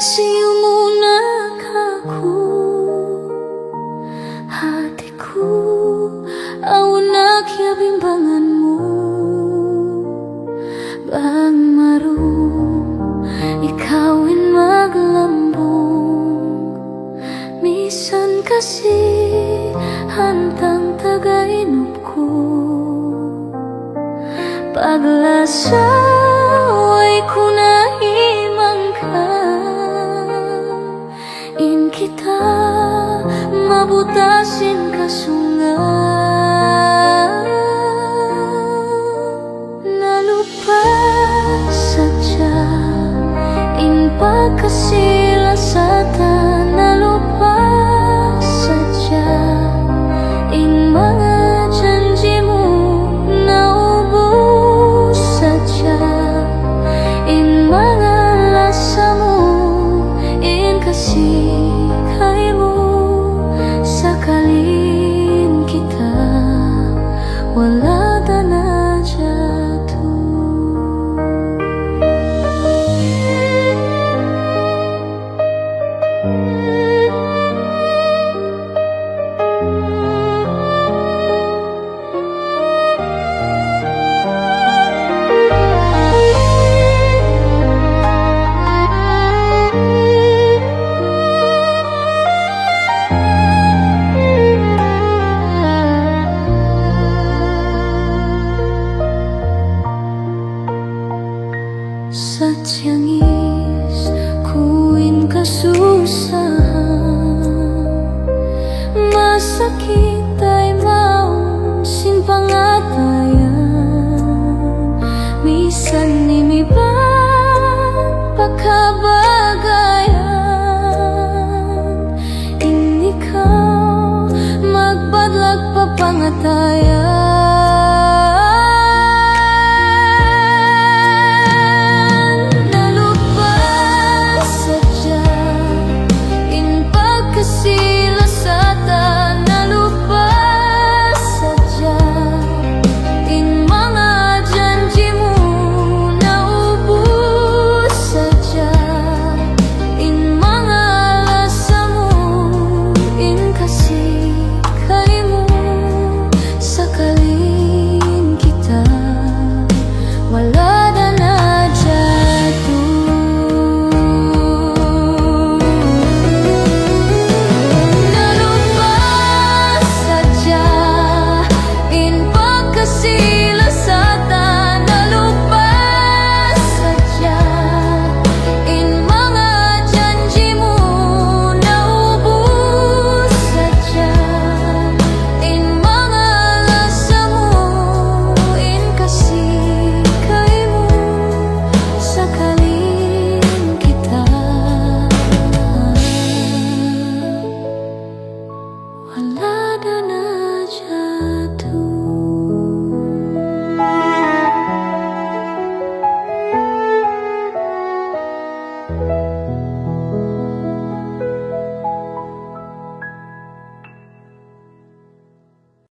Sa'yo muna ako, hatiku, awan akiyabimbangan mo. Bang marong ikawin maglambong, misan kasi hantang tagainop ko. Paglasaway ko na himang ka, in kita mabutasin kasungan. Nalupas sadya in pagkasilasatan, nalupas sadya in mga janji mo, naubos sadya in mga lasa mo, in kasikay mo. Sakalin kita wala na jatuh. Sa tiyangis kuin kasusahan, masakit ay maong sinpangatayan. Misan nimibang pagkabagayan, in ikaw magbadlag pa pangatayan.